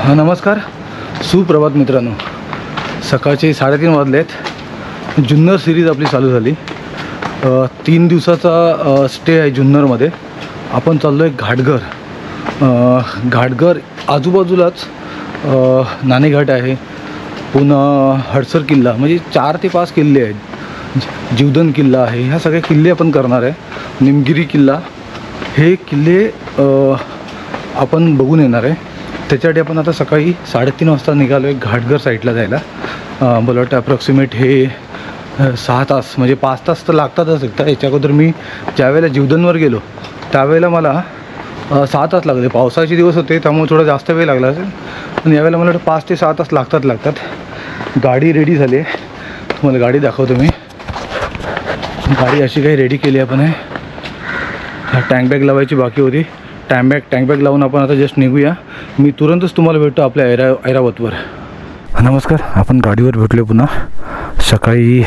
नमस्कार, सुप्रभात मित्रांनो. सकाळचे 3:30 वाजलेत. जुन्नर सिरीज आपली चालू झाली. 3 दिवसाचा स्टे आहे जुन्नरमध्ये. आपण चाललो आहे घाटघर. घाटघर आजूबाजूलाच नाणेघाट आहे, पुन्हा हडसर किल्ला, म्हणजे 4 ते 5 किल्ले आहेत. जीवधन किल्ला आहे. ह्या सगळे किल्ले आपण करणार आहे. निमगिरी किल्ला, हे किल्ले आपण बघून येणार आहे. त्याच्यासाठी आपण आता सकाळी 3:30 वाजता निघालो आहे घाटघर साईडला जायला. मला वाटतं अप्रॉक्सिमेट हे 6 तास, म्हणजे 5 तास तर लागतातच. एकदा याच्या अगोदर मी ज्यावेळेला जीवधनवर गेलो त्यावेळेला मला 6 तास लागले. पावसाचे दिवस होते त्यामुळे थोडा जास्त वेळ लागला असेल, पण यावेळेला मला वाटतं 5 ते 6 तास लागतात. गाडी रेडी झाली आहे, तुम्हाला गाडी दाखवतो मी. गाडी अशी काही रेडी केली आपण आहे. टँकबॅग लावायची बाकी होती. टँकबॅग लावून आपण आता जस्ट निघूया. मी तुरंतच तुम्हाला भेटतो आपल्या ऐरावतवर. नमस्कार, आपण गाडीवर भेटलो पुन्हा. सकाळी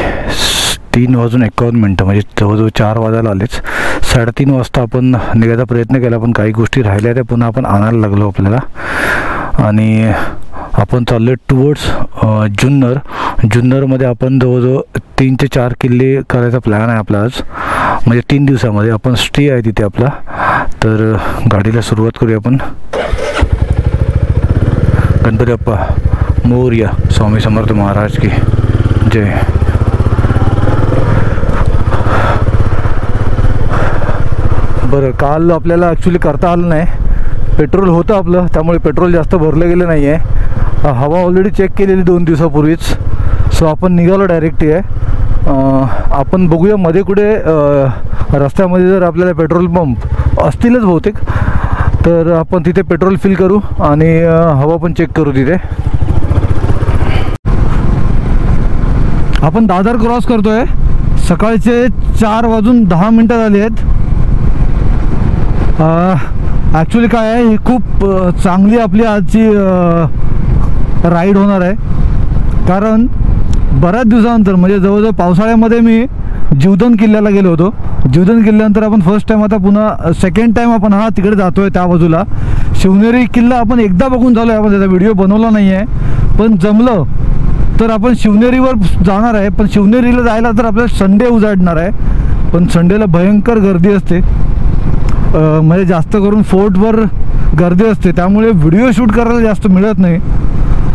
3:51, म्हणजे जवळजवळ 4 वाजायला आलेच. 3:30 वाजता आपण निघायचा प्रयत्न केला, पण काही गोष्टी राहिल्या त्या पुन्हा आपण आणायला लागलो आपल्याला. आणि आपण चाललो टुवर्ड्स जुन्नरमध्ये. आपण जवळजवळ 3 ते 4 किल्ले करायचा प्लॅन आहे आपला आज, म्हणजे 3 दिवसामध्ये. आपण स्टे आहे तिथे आपला. तर गाडीला सुरुवात करूया आपण. गणपती बाप्पा मोरया, स्वामी समर्थ महाराज की जय. बरं, काल आपल्याला ॲक्च्युली करता आलं नाही. पेट्रोल होतं आपलं, त्यामुळे पेट्रोल जास्त भरलं गेलं नाही आहे. हवा ऑलरेडी चेक केलेली 2 दिवसापूर्वीच. सो आपण निघालो डायरेक्ट आहे. आपण बघूया मध्ये कुठे रस्त्यामध्ये जर आपल्याला पेट्रोल पंप असतीलच बहुतेक, तर आपण तिथे पेट्रोल फिल करू आणि हवा पण चेक करू तिथे. आपण दादर क्रॉस करतोय. सकाळचे 4:10 झाले आहेत. ॲक्च्युली काय आहे, ही खूप चांगली आपली आजची राईड होणार आहे. कारण बऱ्याच दिवसानंतर, म्हणजे जवळजवळ पावसाळ्यामध्ये मी जीवधन किल्ल्याला गेलो होतो. जीवधन किल्ल्यानंतर आपण फर्स्ट टाईम, आता पुन्हा सेकंड टाईम आपण तिकडे जातो आहे. त्या बाजूला शिवनेरी किल्ला आपण एकदा बघून झालो आहे. आपण त्याचा व्हिडिओ बनवला नाही आहे, पण जमलं तर आपण शिवनेरीवर जाणार आहे. पण शिवनेरीला जायला तर आपल्याला संडे उजाडणार आहे, पण संडेला भयंकर गर्दी असते. म्हणजे जास्त करून फोर्टवर गर्दी असते, त्यामुळे व्हिडिओ शूट करायला जास्त मिळत नाही.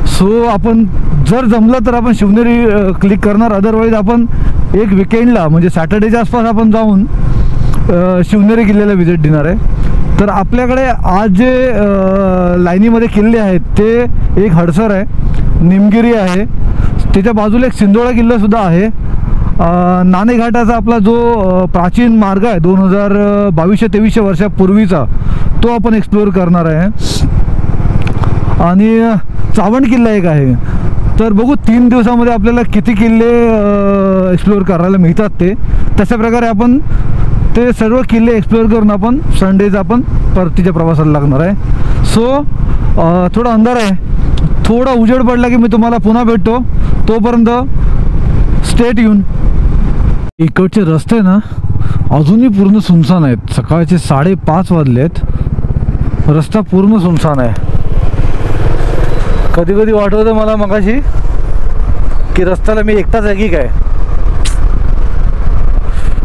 सो आपण जर जमलं तर आपण शिवनेरी क्लिक करणार. अदरवाईज आपण एक विकेंडला, म्हणजे सॅटर्डेच्या आसपास आपण जाऊन शिवनेरी किल्ल्याला व्हिजिट देणार आहे. तर आपल्याकडे आज जे लाईनीमध्ये किल्ले आहेत ते एक हडसर आहे, निमगिरी आहे, त्याच्या बाजूला एक सिंधोळा किल्लासुद्धा आहे. नाणेघाटाचा आपला जो प्राचीन मार्ग आहे 2200-2300 वर्षापूर्वीचा, तो आपण एक्सप्लोअर करणार आहे. आणि चावंड किल्ला एक आहे. तर बघू 3 दिवसामध्ये आपल्याला किती किल्ले एक्सप्लोअर करायला मिळतात ते. तशा प्रकारे आपण ते सर्व किल्ले एक्सप्लोअर करून आपण संडेज आपण परतीच्या प्रवासाला लागणार आहे. सो थोडा अंधार आहे, थोडा उजेड पडला की मी तुम्हाला पुन्हा भेटतो. तोपर्यंत स्टेट येऊन. इकडचे रस्ते ना अजूनही पूर्ण सुनसान आहेत. सकाळचे 5:30 वाजले आहेत. रस्ता पूर्ण सुनसान आहे. कधी कधी वाटतं मला मगाशी की रस्त्याला मी एकटाच आहे की काय.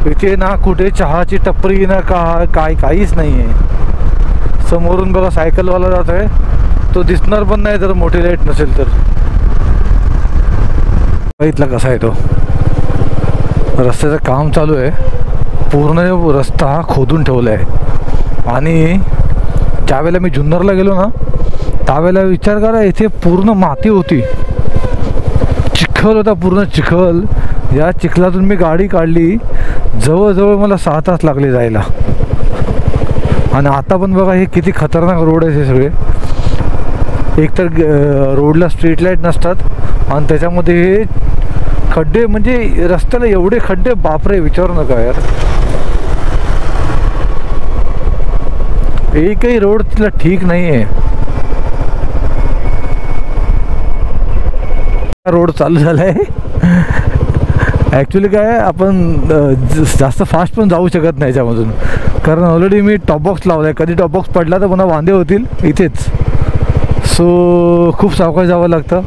इथे ना कुठे चहाची टपरी ना काहीच नाही आहे. समोरून बघा सायकलवाला जात आहे, तो दिसणार पण नाही जर मोठी लाईट नसेल तर. इथला कसा आहे तो. रस्त्याचं काम चालू आहे. पूर्ण रस्ता खोदून ठेवला आहे. आणि ज्यावेळेला मी जुन्नरला गेलो ना त्यावेळेला विचार करा, इथे पूर्ण माती होती, चिखल होता, पूर्ण चिखल. या चिखलातून मी गाडी काढली, जवळजवळ मला 6 तास लागले जायला. आणि आता पण बघा हे किती खतरनाक रोड आहे हे सगळे. एकतर रोडला स्ट्रीट लाईट नसतात आणि त्याच्यामध्ये हे खड्डे, म्हणजे रस्त्याला एवढे खड्डे, बापरे विचारू नका यार. एकही रोड तिला ठीक नाही आहे. रोड चालू झाला आहे. ॲक्च्युली काय, आपण जास्त फास्ट पण जाऊ शकत नाही याच्यामधून, कारण ऑलरेडी मी टॉप बॉक्स लावला आहे. कधी टॉप बॉक्स पडला तर पुन्हा वांदे होतील इथेच. सो खूप सावकाश जावं लागतं.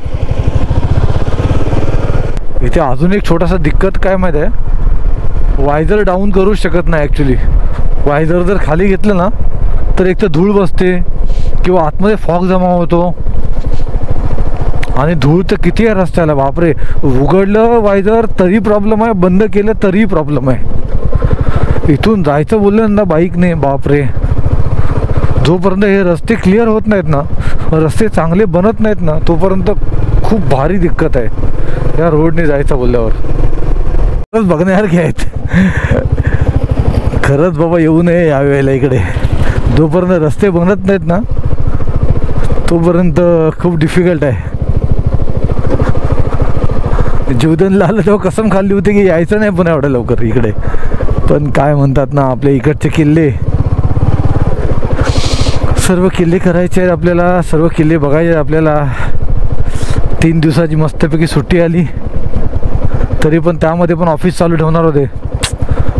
इथे अजून एक छोटासा दिक्कत काय माहीत आहे, वायझर डाऊन करूच शकत नाही ॲक्च्युली. वायझर जर खाली घेतलं ना तर एक तर धूळ बसते किंवा आतमध्ये फॉग जमा होतो. आणि धूळ तर किती आहे रस्त्याला, बापरे. उघडलं वायझर तरी प्रॉब्लेम आहे, बंद केलं तरी प्रॉब्लेम आहे. इथून जायचं बोललं ना बाईकने, बापरे. जोपर्यंत हे रस्ते क्लिअर होत नाहीत ना, रस्ते चांगले बनत नाहीत ना, तोपर्यंत खूप भारी दिक्कत आहे या रोडने जायचं बोलल्यावर. खरंच बघण्यासारखे आहेत. खरंच बाबा येऊ नये यावेळेला इकडे. जोपर्यंत रस्ते बनत नाहीत ना तोपर्यंत खूप डिफिकल्ट आहे. जीवदनला आलं तेव्हा कसम खाल्ली होती की यायचं नाही पुन्हा एवढ्या लवकर इकडे. पण काय म्हणतात ना, आपले इकडचे किल्ले, सर्व किल्ले करायचे आहेत आपल्याला, सर्व किल्ले बघायचे आहेत आपल्याला. 3 दिवसाची मस्तपैकी सुट्टी आली, तरी पण त्यामध्ये पण ऑफिस चालू ठेवणार होते.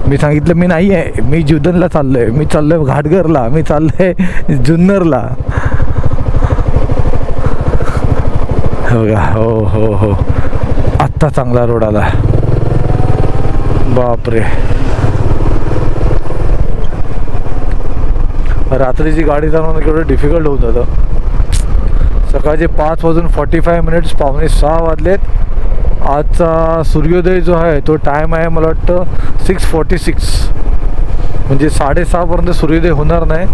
मी सांगितलं मी नाही आहे, मी जीवदनला चाललो आहे, मी चाललो आहे घाटघरला, मी चाललो आहे जुन्नरला. हो का, हो हो हो. आत्ता चांगला रोड आला, बापरे. रात्रीची गाडी चालवणं केवढं डिफिकल्ट होत जातं. सकाळचे 5:45 पावणे 6 वाजलेत. आजचा सूर्योदय जो आहे तो टाईम आहे मला वाटतं 6:46, म्हणजे 6:30पर्यंत सूर्योदय होणार नाही.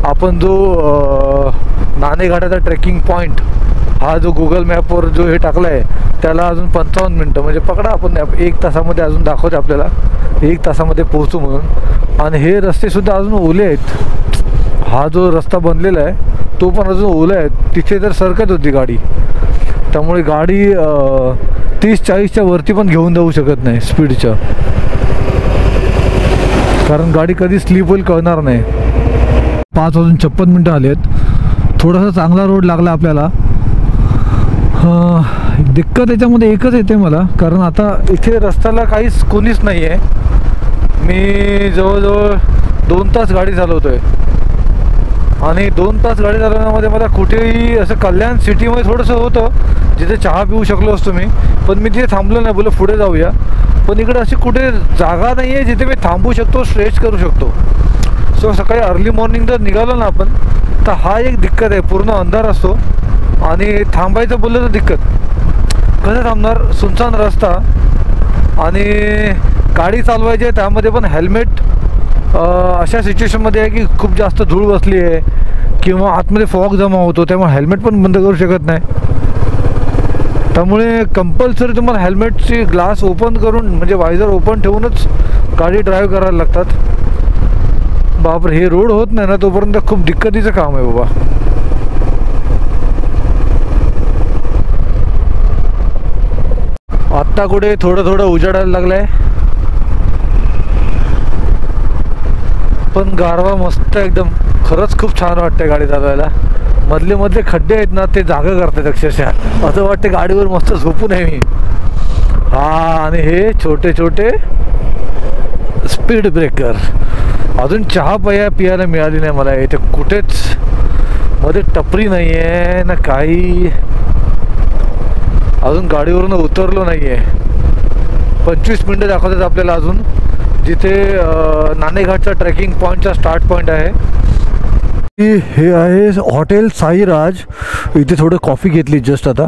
आपण जो नाणेघाटाचा ट्रेकिंग पॉईंट हा जो गुगल मॅपवर जो हे टाकला आहे त्याला अजून 55 मिनटं, म्हणजे पकडा आपण 1 तासामध्ये अजून दाखवते आपल्याला, 1 तासामध्ये पोहोचू म्हणून. आणि हे रस्तेसुद्धा अजून ओले आहेत. हा जो रस्ता बनलेला आहे तो पण अजून ओला आहे. तिथे तर सरकत होती गाडी, त्यामुळे गाडी 30-40च्या वरती पण घेऊन जाऊ शकत नाही स्पीडच्या, कारण गाडी कधी स्लिप होईल कळणार नाही. 5:56 आले आहेत. थोडासा चांगला रोड लागला आपल्याला. दिक्कत याच्यामध्ये एकच येते मला, कारण आता इथे रस्त्याला काहीच कोणीच नाही आहे. मी जवळजवळ 2 तास गाडी चालवतोय आणि 2 तास गाडी चालवण्यामध्ये मला कुठेही असं कल्याण सिटीमध्ये थोडंसं होतं जिथे चहा पिऊ शकलो असतो मी, पण मी तिथे थांबलो नाही, बोललो पुढे जाऊया. पण इकडे अशी कुठे जागा नाही आहे जिथे मी थांबू शकतो, स्ट्रेच करू शकतो. सो सकाळी अर्ली मॉर्निंग जर निघालो ना आपण तर हा एक दिक्कत आहे, पूर्ण अंधार असतो आणि थांबायचं बोललं तर दिक्कत. कसं थांबणार, सुनसान रस्ता आणि गाडी चालवायची आहे त्यामध्ये पण हेल्मेट अशा सिच्युएशनमध्ये आहे की खूप जास्त धूळ बसली आहे किंवा आतमध्ये फॉग जमा होतो, त्यामुळे हेल्मेट पण बंद करू शकत नाही. त्यामुळे कंपल्सरी तुम्हाला हेल्मेटची ग्लास ओपन करून, म्हणजे वायझर ओपन ठेवूनच गाडी ड्राईव्ह करायला लागतात. बापरे, हे रोड होत नाही ना तोपर्यंत खूप दिक्कतीचं काम आहे बाबा. आत्ता कुठे थोडं उजाडायला लागलाय, पण गारवा मस्त एकदम. खरंच खूप छान वाटते गाडी चालवायला. मधले खड्डे आहेत ना ते जागा करतात अक्षरशः, असं वाटते गाडीवर मस्त झोपून आहे मी. हा, आणि हे छोटे स्पीड ब्रेकर. अजून चहा पियायला मिळाली नाही मला इथे कुठेच. मध्ये टपरी नाही आहे ना काही. अजून गाडीवरून उतरलो नाही आहे. 25 मिनटं दाखवतात आपल्याला अजून, जिथे नाणेघाटचा ट्रेकिंग पॉईंटचा स्टार्ट पॉईंट आहे. हे आहे हॉटेल साईराज. इथे थोडं कॉफी घेतली जस्ट आता.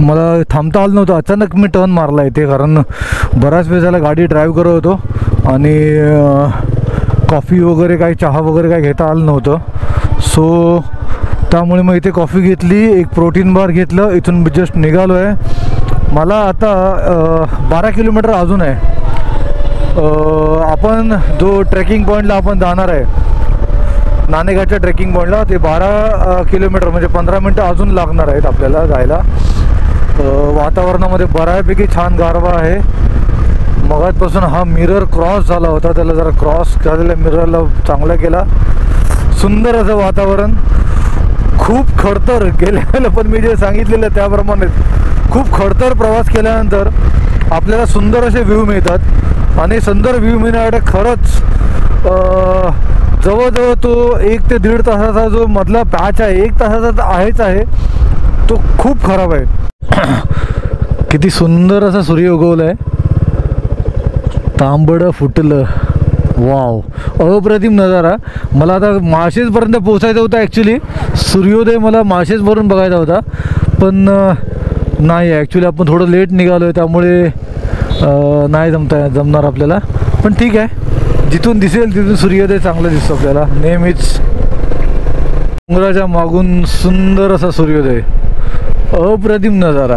मला थांबता आलं नव्हतं, अचानक मी टर्न मारला इथे, कारण बराच वेळ झाला गाडी ड्राईव्ह करत होतो आणि कॉफी वगैरे काही चहा वगैरे काही घेता आलं नव्हतं. सो त्यामुळे मग इथे कॉफी घेतली, एक प्रोटीन बार घेतलं, इथून जस्ट निघालो आहे. मला आता 12 किलोमीटर अजून आहे. आपण जो ट्रेकिंग पॉईंटला आपण जाणार आहे, नाणेघाटच्या ट्रेकिंग पॉईंटला, ते 12 किलोमीटर म्हणजे 15 मिनटं अजून लागणार आहेत आपल्याला जायला. वातावरणामध्ये बऱ्यापैकी छान गारवा आहे. मगाचपासून हा मिरर क्रॉस झाला होता, त्याला जरा क्रॉस झालेल्या मिररला चांगला केला. सुंदर असं वातावरण, खूप खडतर गेलेलं, पण मी जे सांगितलेलं त्याप्रमाणे खूप खडतर प्रवास केल्यानंतर आपल्याला सुंदर असे व्ह्यू मिळतात. आणि सुंदर व्ह्यू मिळण्यासाठी खरंच जवळजवळ तो 1 ते 1.5 तासाचा जो मधला पॅच आहे, 1 तासाचा तर आहेच आहे, तो खूप खराब आहे. किती सुंदर असा सूर्य उगवला आहे. तांबडं फुटलं. वाव, अप्रतिम नजारा. मला आता माळशेजपर्यंत पोहोचायचं होतं. ॲक्च्युली सूर्योदय मला माळशेजवरून बघायचा होता, पण नाही, ॲक्च्युली आपण थोडं लेट निघालो आहे, त्यामुळे नाही जमणार आपल्याला. पण ठीक आहे, जिथून दिसेल तिथून सूर्योदय चांगला दिसतो आपल्याला नेहमीच. डोंगराच्या मागून सुंदर असा सूर्योदय, अप्रतिम नजारा.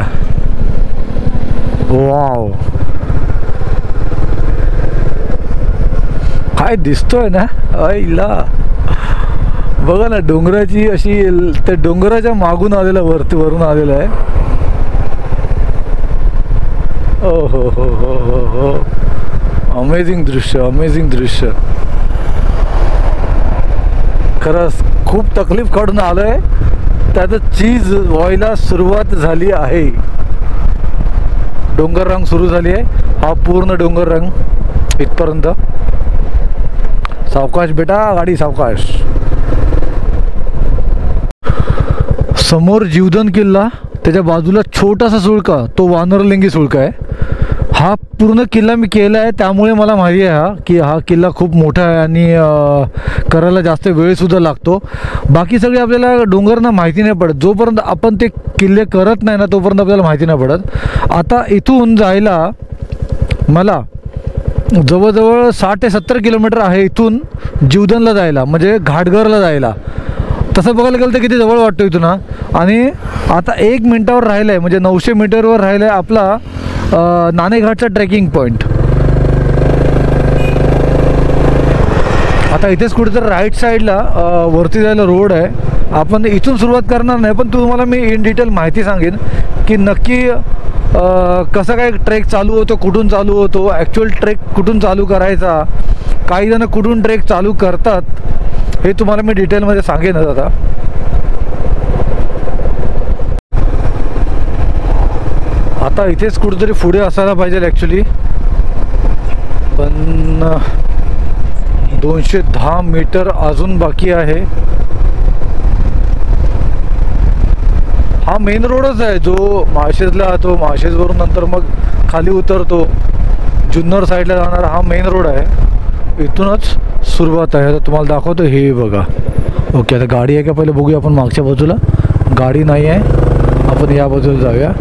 वाव, काय दिसतोय ना आईला. बघा ना, डोंगराची अशी, त्या डोंगराच्या मागून आलेला वरून आलेला आहे. ओ हो हो हो हो हो, अमेझिंग दृश्य, अमेझिंग दृश्य. खरंच खूप तकलीफ काढून आलो आहे. त्याचं चीज व्हायला सुरुवात झाली आहे. डोंगर रंग सुरू झाली आहे. हा पूर्ण डोंगर रंग इथपर्यंत. सावकाश बेटा, गाडी सावकाश. समोर जीवधन किल्ला, त्याच्या बाजूला छोटासा सुळका, तो वानरलिंगी सुळका आहे. हा पूर्ण किल्ला मी केला आहे, त्यामुळे मला माहिती आहे की हा किल्ला खूप मोठा आहे आणि करायला जास्त वेळसुद्धा लागतो. बाकी सगळे आपल्याला डोंगरना माहिती नाही पडत. जोपर्यंत आपण ते किल्ले करत नाही ना, तोपर्यंत आपल्याला माहिती नाही पडत. आता इथून जायला मला जवळजवळ 60 ते 70 किलोमीटर आहे इथून जीवधनला जायला, म्हणजे घाटघरला जायला. तसं बघायला गेलं तर किती जवळ वाटतो इथून हा. आणि आता 1 मिनिटावर राहिलं आहे, म्हणजे 900 मीटरवर राहिलं आहे आपला नाणेघाटचा ट्रेकिंग पॉईंट. आता इथेच कुठेतरी राईट साईडला वरती जायला रोड आहे. आपण इथून सुरुवात करणार नाही, पण तुम्हाला मी इन डिटेल माहिती सांगेन की नक्की कसं काय ट्रेक चालू होतो, कुठून चालू होतो, ॲक्च्युअल ट्रेक कुठून चालू करायचा, काही जण कुठून ट्रेक चालू करतात, हे तुम्हाला मी डिटेलमध्ये सांगेनच. आता इथेच कुठेतरी पुढे असायला पाहिजे ॲक्च्युली, पण 210 मीटर अजून बाकी आहे. हा मेन रोडच आहे जो माळशेजला जातो. माळशेजवरून नंतर मग खाली उतरतो, जुन्नर साईडला जाणारा हा मेन रोड आहे. इथूनच सुरुवात आहे. आता तुम्हाला दाखवतो, हे बघा. ओके, आता गाडी आहे का पहिले बघूया आपण. मागच्या बाजूला गाडी नाही आहे, आपण या बाजूला जाऊया.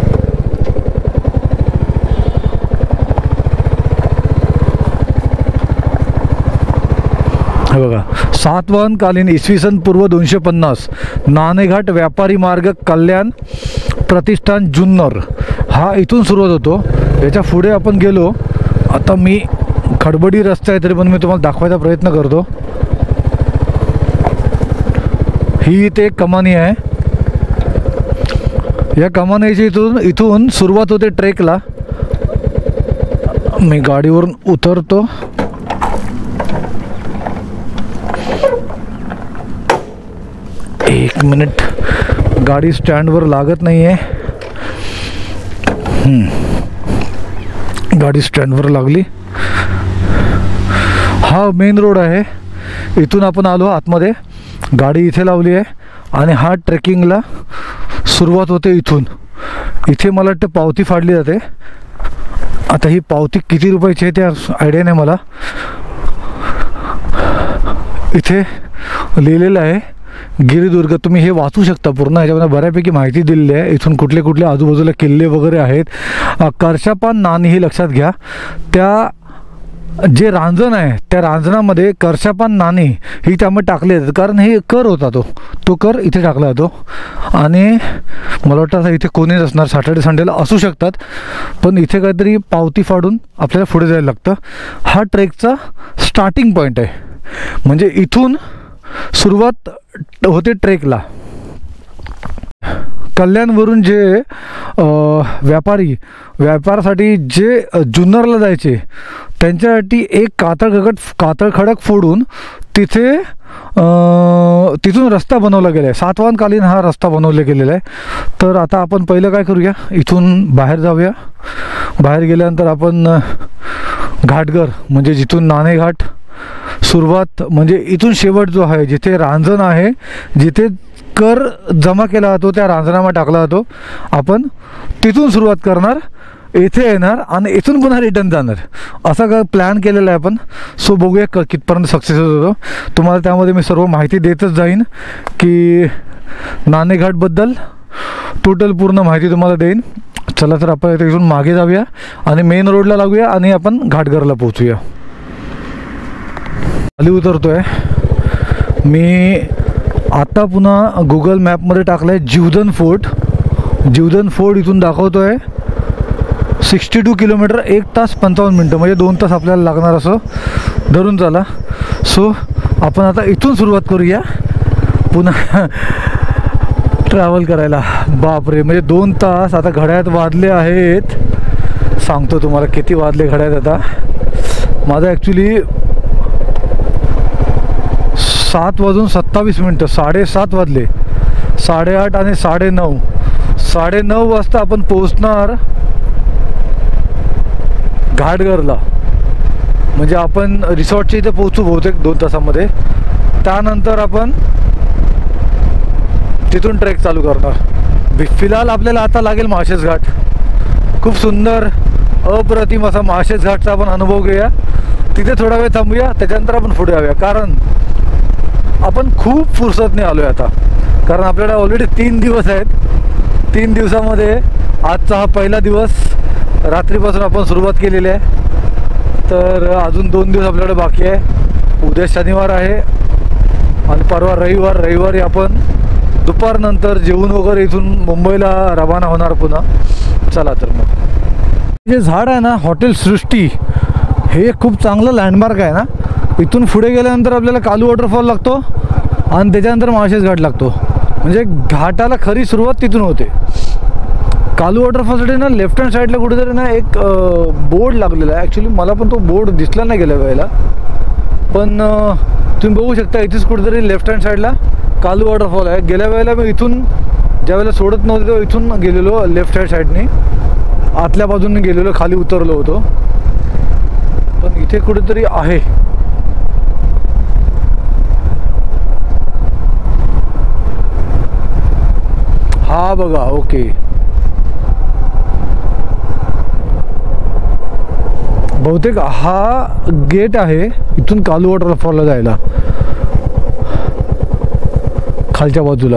हे बघा, सातवाहनकालीन इसवी सन पूर्व 250 नाणेघाट व्यापारी मार्ग कल्याण प्रतिष्ठान जुन्नर, हा इथून सुरुवात होतो. याच्या पुढे आपण गेलो. आता मी खडबडी रस्ता आहे तरी पण मी तुम्हाला दाखवायचा प्रयत्न करतो. ही इथे एक कमानी आहे. या कमानीची इथून सुरुवात होते ट्रेकला. मी गाडीवरून उतरतो. एक मिनिट, गाडी स्टँडवर लागत नाही आहे. गाडी स्टँडवर लागली. हा मेन रोड आहे. इथून आपण आलो आतमध्ये, गाडी इथे लावली आहे आणि हा ट्रेकिंगला सुरुवात होते इथून. इथे मला वाटतं पावती फाडली जाते. आता ही पावती किती रुपयाची आहे ते आयडिया नाही मला. इथे लिहिलेलं आहे गिरिदुर्ग. तुम्ही हे वाचू शकता पूर्ण. ह्याच्यामध्ये बऱ्यापैकी माहिती दिलेली आहे. इथून कुठले कुठले आजूबाजूला किल्ले वगैरे आहेत. करशापान नाणी ही लक्षात घ्या. त्या जे रांजण आहे त्या रांजणामध्ये करशापान नाणी ही त्यामध्ये टाकले जातात, कारण हे कर होता. तो कर इथे टाकला जातो. आणि मला वाटतं आता इथे कोणीच असणार, सॅटर्डे संडेला असू शकतात, पण इथे काहीतरी पावती फाडून आपल्याला पुढे जायला लागतं. हा ट्रेकचा स्टार्टिंग पॉईंट आहे, म्हणजे इथून सुरुवात होते ट्रेकला. कल्याणवरून जे व्यापारासाठी जे जुन्नरला जायचे त्यांच्यासाठी एक कातळ खडक फोडून तिथून रस्ता बनवला गेला आहे. सातवाहनकालीन हा रस्ता बनवला गेलेला आहे. तर आता आपण पहिलं काय करूया, इथून बाहेर जाऊया. बाहेर गेल्यानंतर आपण घाटघर, म्हणजे जिथून नाणेघाट सुरुवात म्हणजे इथून शेवट जो आहे, जिथे रांजण आहे, जिथे कर जमा केला जातो, त्या रांजणामध्ये टाकला जातो, आपण तिथून सुरुवात करणार, इथे येणार आणि इथून पुन्हा रिटर्न जाणार, असा का प्लॅन केलेला आहे आपण. सो बघूया कितपर्यंत सक्सेस होतो. तुम्हाला त्यामध्ये मी सर्व माहिती देतच जाईन की नाणेघाटबद्दल टोटल पूर्ण माहिती तुम्हाला देईन. चला तर आपण इथून मागे जाऊया आणि मेन रोडला लागूया आणि आपण घाटघरला पोहोचूया. खाली उतरतोय मी आता. पुन्हा गुगल मॅपमध्ये टाकलं आहे जीवधन फोर्ट. जीवधन फोर्ट इथून दाखवतो आहे 62 किलोमीटर, 1 तास 55 मिनटं, म्हणजे 2 तास आपल्याला लागणार असं धरून चला. सो आपण आता इथून सुरुवात करूया पुन्हा ट्रॅव्हल करायला. बापरे, म्हणजे 2 तास. आता घड्याळात वाजले आहेत, सांगतो तुम्हाला किती वाजले घड्याळात. आता माझं ॲक्च्युली 7:27 7:30 वाजले. 8:30 आणि 9:30 वाजता आपण पोहोचणार घाटघरला. म्हणजे आपण रिसॉर्टच्या इथे पोहोचू बहुतेक 2 तासामध्ये. त्यानंतर आपण तिथून ट्रेक चालू करणार. फिलहाल आपल्याला आता लागेल माळशेज घाट. खूप सुंदर अप्रतिम असा माळशेज घाटचा आपण अनुभव घेऊया. तिथे थोडा वेळ थांबूया, त्याच्यानंतर आपण पुढे जाऊया. कारण आपण खूप फुरसतने आलो आहे आता, कारण आपल्याला ऑलरेडी 3 दिवस आहेत. 3 दिवसामध्ये आजचा हा पहिला दिवस. रात्रीपासून आपण सुरुवात केलेली आहे, तर अजून 2 दिवस आपल्याकडे बाकी आहे. उद्या शनिवार आहे आणि परवा रविवार. रविवारी आपण दुपारनंतर जेवून वगैरे इथून मुंबईला रवाना होणार पुन्हा. चला तर मग. जे झाड आहे ना, हॉटेल सृष्टी, हे खूप चांगलं लँडमार्क आहे ना. इथून पुढे गेल्यानंतर आपल्याला कालू वॉटरफॉल लागतो आणि त्याच्यानंतर माळशेज घाट लागतो. म्हणजे घाटाला खरी सुरुवात तिथून होते. कालू वॉटरफॉलसाठी ना लेफ्ट हँड साईडला कुठेतरी ना एक बोर्ड लागलेला आहे. ॲक्च्युली मला पण तो बोर्ड दिसला नाही गेल्या वेळेला, पण तुम्ही बघू शकता इथेच कुठेतरी लेफ्ट हँड साईडला कालू वॉटरफॉल आहे. गेल्या वेळेला मी इथून ज्या वेळेला सोडत नव्हते तेव्हा इथून गेलेलो, लेफ्ट हँड साईडने आतल्या बाजूने गेलेलो, खाली उतरलो होतो. पण इथे कुठेतरी आहे. हा बघा, ओके. बहुतेक हा गेट आहे इथून कालू वॉटरफॉलला जायला, खालच्या बाजूला.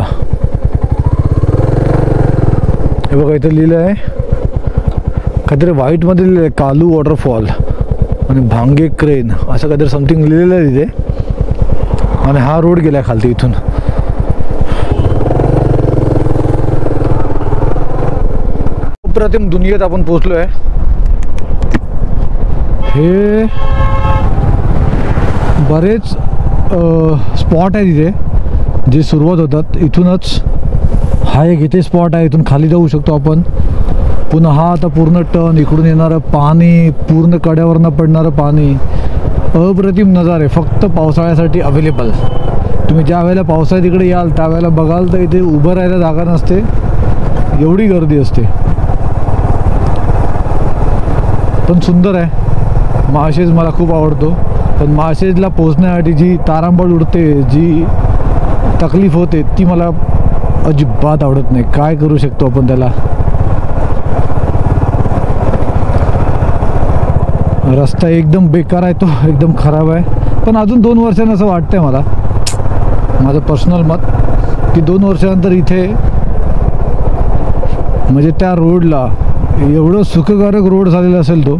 हे बघा इथं लिहिलं आहे काहीतरी व्हाईटमध्ये लिहिलं आहे, कालू वॉटरफॉल आणि भांगे क्रेन असं काहीतरी समथिंग लिहिलेलं आहे तिथे. आणि हा रोड गेला खालती इथून. अप्रतिम दुनियेत आपण पोहोचलो आहे. हे बरेच स्पॉट आहे तिथे जे सुरुवात होतात. इथूनच हा एक इथे स्पॉट आहे, इथून खाली जाऊ शकतो आपण. पुन्हा हा आता पूर्ण टर्न, इकडून येणारं पाणी, पूर्ण कड्यावरनं पडणारं पाणी, अप्रतिम नजारे, फक्त पावसाळ्यासाठी अवेलेबल. तुम्ही ज्या वेळेला पावसाळ्यात इकडे याल त्यावेळेला बघाल तर इथे उभं राहायला जागा नसते, एवढी गर्दी असते. पण सुंदर आहे. माळशेज मला खूप आवडतो, पण माळशेजला पोहोचण्यासाठी जी तारांबळ उडते, जी तकलीफ होते, ती मला अजिबात आवडत नाही. काय करू शकतो आपण त्याला. रस्ता एकदम बेकार आहे, तो एकदम खराब आहे. पण अजून 2 वर्षांनी असं वाटतंय मला, माझं पर्सनल मत, की 2 वर्षानंतर इथे म्हणजे त्या रोडला एवढं सुखकारक रोड झालेला असेल तो.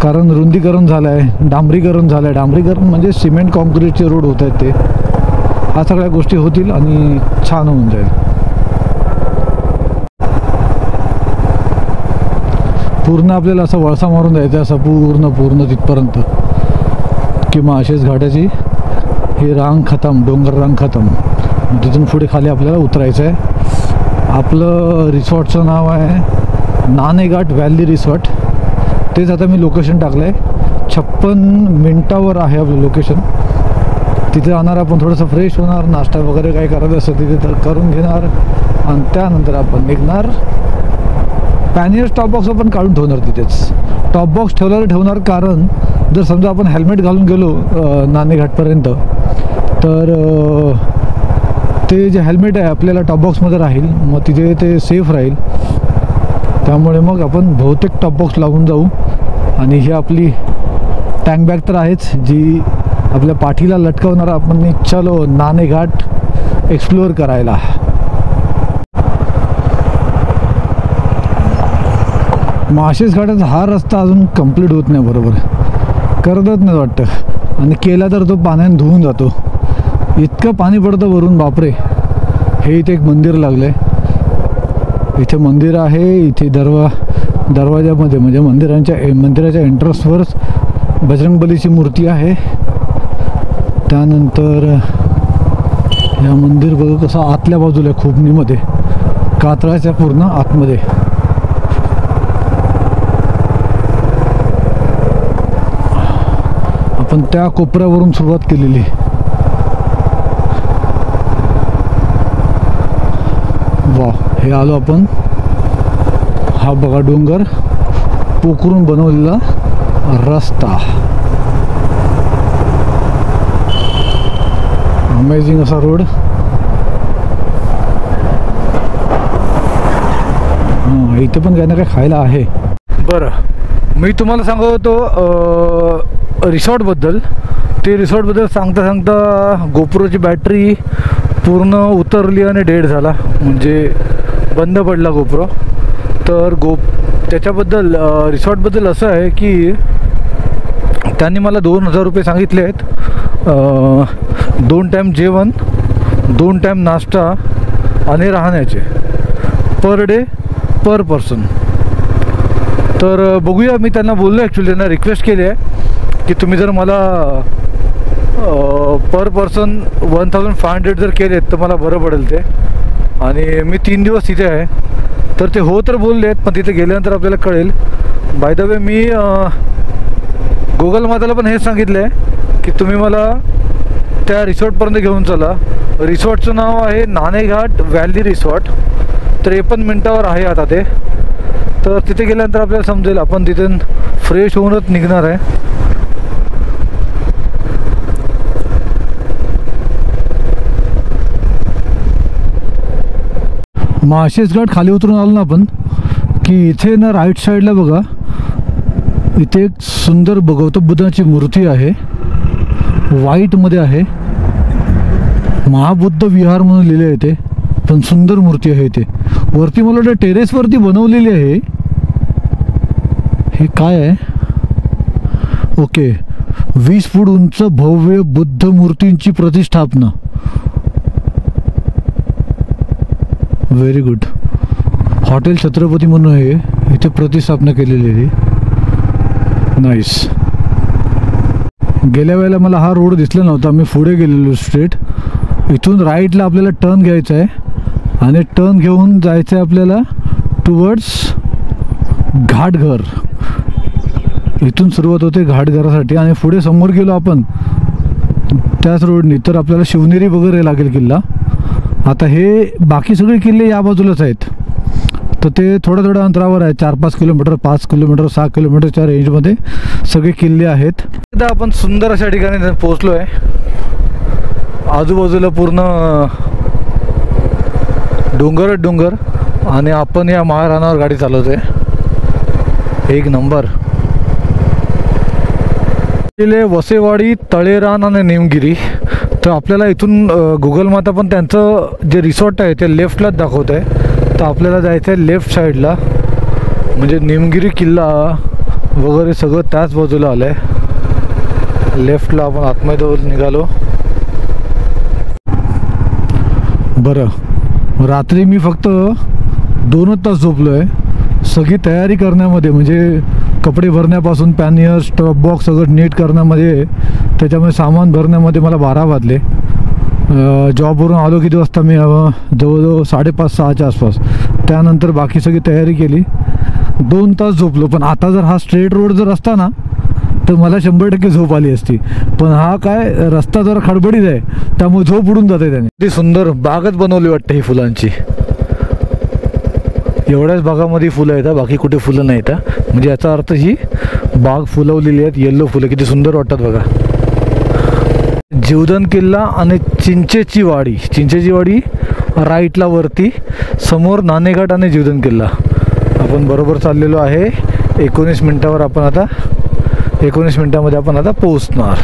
कारण रुंदीकरण झालं आहे, डांबरीकरण झालं आहे. डांबरीकरण म्हणजे सिमेंट कॉन्क्रीटचे रोड होत आहेत ते. ह्या सगळ्या गोष्टी होतील आणि छान होऊन जाईल. पूर्ण आपल्याला असं वळसा मारून जायचं, असं पूर्ण तिथपर्यंत की माळशेज घाटाची ही रांग खतम, डोंगर रांग खतम. तिथून पुढे खाली आपल्याला उतरायचं आहे. आपलं रिसॉर्टचं नाव आहे नाणेघाट व्हॅली रिसॉर्ट. तेच आता मी लोकेशन टाकलं आहे. 56 मिनटावर आहे आपलं लोकेशन. तिथे जाणार आपण, थोडंसं फ्रेश होणार, नाश्ता वगैरे काही करायचं असं तिथे तर करून घेणार आणि त्यानंतर आपण निघणार. पॅनियर टॉप बॉक्स आपण काढून ठेवणार तिथेच. टॉप बॉक्स ठेवणार कारण जर समजा आपण हेल्मेट घालून गेलो नाणे घाटपर्यंत तर ते जे हेल्मेट आहे आपल्याला टॉप बॉक्समध्ये राहील, मग तिथे ते सेफ राहील. त्यामुळे मग आपण बहुतेक टॉप बॉक्स लावून जाऊ. आणि ही आपली टँक बॅग तर आहेच, जी आपल्या पाठीला लटकवणारा आपण चलो नाणे घाट एक्सप्लोअर करायला. माळशेज घाटाचा हा रस्ता अजून कंप्लीट होत नाही, बरोबर करतच नाही वाटतं. आणि केला तर तो पाण्याने धुवून जातो, इतकं पाणी पडतं वरून, बापरे. हे इथे एक मंदिर लागलं आहे, इथे मंदिर आहे. इथे दरवाजामध्ये म्हणजे मंदिराच्या एंट्रन्सवरच बजरंगबलीची मूर्ती आहे. त्यानंतर या मंदिर बघा कसं आतल्या बाजूला आहे, खोबणीमध्ये, कातळाच्या पूर्ण आतमध्ये. आपण त्या कोपऱ्यावरून सुरुवात केलेली. वा, हे आलो आपण. हा बघा डोंगर पोखरून बनवलेला रस्ता, अमेझिंग असा रोड. हां, इथे पण काही ना काही खायला आहे. बरं, मी तुम्हाला सांगत होतो रिसॉर्टबद्दल. ते रिसॉर्टबद्दल सांगता सांगता गोप्रोची बॅटरी पूर्ण उतरली आणि डेड झाला, म्हणजे बंद पडला गोप्रो. तर त्याच्याबद्दल रिसॉर्टबद्दल असं आहे की त्यांनी मला 2,000 रुपये सांगितले आहेत. 2 टाईम जेवण, 2 टाईम नाश्ता आणि राहण्याचे, पर डे पर पर्सन. तर बघूया, मी त्यांना बोललो, ॲक्च्युली त्यांना रिक्वेस्ट केली आहे की तुम्ही जर मला पर पर्सन 1,500 जर केलेत तर मला बरं पडेल ते. आणि मी 3 दिवस तिथे आहे. तर ते हो तर बोलले आहेत, पण तिथे गेल्यानंतर आपल्याला कळेल. बाय द वे, मी गुगल मॅपला पण हेच सांगितलं आहे की तुम्ही मला त्या रिसॉर्टपर्यंत घेऊन चला. रिसॉर्टचं नाव आहे नाणेघाट व्हॅली रिसॉर्ट. 53 मिनटावर आहे आता ते. तर तिथे गेल्यानंतर आपल्याला समजेल. आपण तिथून फ्रेश होऊनच निघणार आहे. माळशेज घाट खाली उतरून आलो ना आपण की इथे ना राईट साईडला बघा, इथे एक सुंदर गौतम बुद्धाची मूर्ती आहे, व्हाईटमध्ये आहे. महाबुद्ध विहार म्हणून लिहिले आहे ते, पण सुंदर मूर्ती आहे. इथे वरती मला वाटतं टेरेसवरती बनवलेली आहे. हे काय आहे? ओके, 20 फूट उंच भव्य बुद्ध मूर्तींची प्रतिष्ठापना. Very good. हॉटेल छत्रपती म्हणून आहे, इथे प्रतिस्थापना केलेली आहे. नाईस. गेल्या वेळेला मला हा रोड दिसला नव्हता, मी पुढे गेलेलो स्ट्रेट. इथून राईटला आपल्याला टर्न घ्यायचा आहे आणि टर्न घेऊन जायचं आहे आपल्याला टुवर्ड्स घाटघर. इथून सुरुवात होते घाटघरासाठी आणि पुढे समोर गेलो आपण त्याच रोडनी तर आपल्याला शिवनेरी वगैरे लागेल किल्ला. आता हे बाकी सगळे किल्ले या बाजूलाच आहेत, तर ते थोड्या अंतरावर आहे. 4-5 किलोमीटर, 5 किलोमीटर, 6 किलोमीटरच्या रेंजमध्ये सगळे किल्ले आहेत. एकदा आपण सुंदर अशा ठिकाणी पोहोचलो आहे. आजूबाजूला पूर्ण डोंगर आणि आपण या महाराणावर गाडी चालवतोय. एक नंबर. वसेवाडी, तळेरान आणि नेमगिरी. तर आपल्याला इथून गुगल मॅप पण त्यांचं जे रिसॉर्ट आहे ते लेफ्टलाच दाखवत आहे. तर आपल्याला जायचं आहे लेफ्ट साईडला, म्हणजे नेमगिरी किल्ला वगैरे सगळं त्याच बाजूला आलं आहे. लेफ्टला आपण आतमध्ये निघालो. बरं, रात्री मी फक्त 2 तास झोपलो आहे. सगळी तयारी करण्यामध्ये, म्हणजे कपडे भरण्यापासून पॅनियर, स्टॉप बॉक्स सगळं नीट करण्यामध्ये, त्याच्यामध्ये सामान भरण्यामध्ये मला 12 वाजले. जॉबवरून आलो किती वाजता मी, जवळजवळ 5:30-6च्या आसपास. त्यानंतर बाकी सगळी तयारी केली. 2 तास झोपलो. पण आता जर हा स्ट्रेट रोड जर असता ना तर मला 100% झोप आली असती. पण हा काय रस्ता जरा खडबडीत आहे, त्यामुळे झोप उडून जाते त्याने. ती सुंदर बागच बनवली वाटते ही फुलांची. एवढ्याच भागामध्ये फुलं येतात, बाकी कुठे फुलं नाही येतात. म्हणजे याचा अर्थ ही बाग फुलवलेली आहेत, येल्लो फुलं किती सुंदर वाटतात बघा. जीवदान किल्ला आणि चिंचेची वाडी राईटला वरती, समोर नाणेघाट आणि जीवदान किल्ला. आपण बरोबर चाललेलो आहे. 19 मिनटावर आपण आता 19 मिनटामध्ये आपण आता पोहोचणार.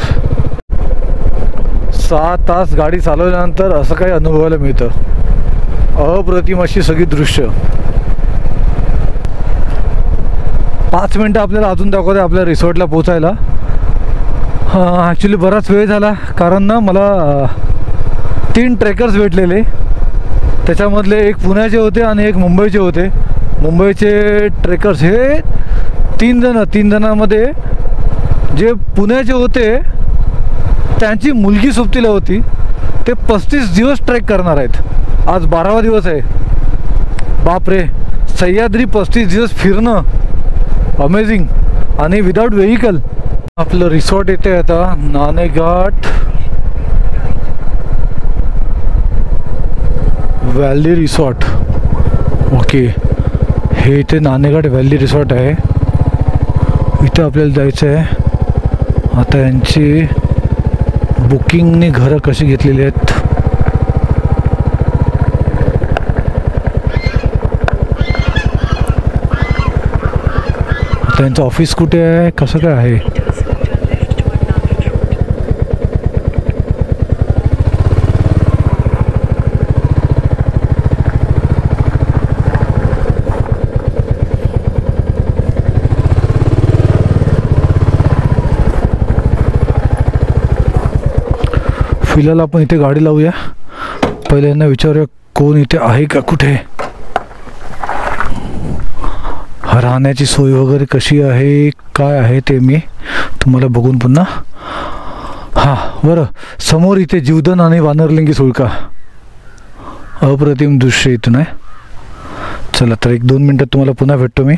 6 तास गाडी चालवल्यानंतर असं काही अनुभवायला मिळतं. अप्रतिम अशी सगळी दृश्य. 5 मिनटं आपल्याला अजून दाखवते आपल्या रिसॉर्टला पोचायला. ॲक्च्युली बराच वेळ झाला, कारण ना मला 3 ट्रेकर्स भेटलेले. त्याच्यामधले एक पुण्याचे होते आणि एक मुंबईचे होते. मुंबईचे ट्रेकर्स हे 3 जणांमध्ये जे पुण्याचे होते त्यांची मुलगी सोबतीला होती. ते 35 दिवस ट्रेक करणार आहेत. आज 12वा दिवस आहे. बापरे, सह्याद्री 35 दिवस फिरणं, अमेझिंग. आणि विदाऊट व्हेकल. आपलं रिसॉर्ट येते आता नाणेघाट व्हॅली रिसॉर्ट. ओके, हे इथे नाणेघाट व्हॅली रिसॉर्ट आहे. इथे आपल्याला जायचं आहे. आता यांची बुकिंगने घरं कशी घेतलेली आहेत. आता यांचं ऑफिस कुठे आहे, कसं काय आहे. फिलहाल आपण इथे गाडी लावूया. पहिले यांना विचारूया कोण इथे आहे का, कुठे. राहण्याची सोय वगैरे कशी आहे, काय आहे ते मी तुम्हाला बघून पुन्हा. हां बरं, समोर इथे जीवदान आणि वानरलिंगी सुळका. अप्रतिम दृश्य इथून आहे. चला तर 1-2 मिनटात तुम्हाला पुन्हा भेटतो मी.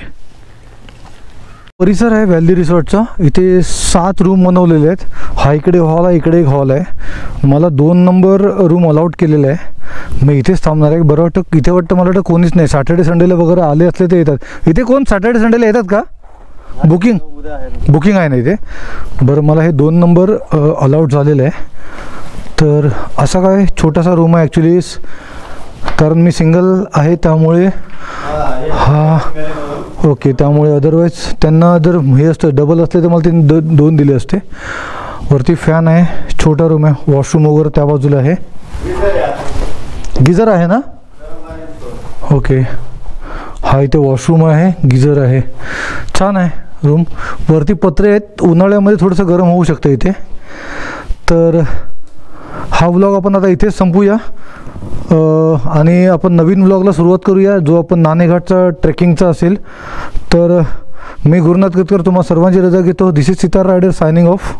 परिसर आहे व्हॅली रिसॉर्टचा. इथे 7 रूम बनवलेले आहेत. हा इकडे हॉल आहे, इकडे एक हॉल आहे. मला 2 नंबर रूम अलॉट केलेला आहे. मी इथेच थांबणार आहे. बरं वाटतं इथे, वाटतं मला वाटतं कोणीच नाही. सॅटर्डे संडेला वगैरे आले असले ते येतात. इथे कोण सॅटर्डे संडेला येतात का? बुकिंग आहे ना इथे. बरं, मला हे 2 नंबर अलॉट झालेलं आहे. तर असा काय छोटासा रूम आहे ॲक्च्युली, कारण मी सिंगल आहे त्यामुळे. हा ओके, त्यामुळे अदरवाईज त्यांना जर हे असतं डबल असले तर मला त्यांनी 2 दिले असते. वरती फॅन आहे, छोटा रूम आहे, वॉशरूम वगैरे त्या बाजूला आहे. गिझर आहे ना. ओके, हा इथे वॉशरूम आहे, गिझर आहे. छान आहे रूम. वरती पत्रे आहेत. उन्हाळ्यामध्ये थोडंसं गरम होऊ शकतं इथे. तर हा व्लॉग आपण आता इथेच संपूया आणि आपण नवीन व्लॉगला सुरुवात करूया, जो आपण नाणेघाटचा ट्रेकिंगचा असेल. तर मी गुरुनाथ केतकर तुम्हा सर्वांची रजा घेतो. This is Sitar Rider signing of.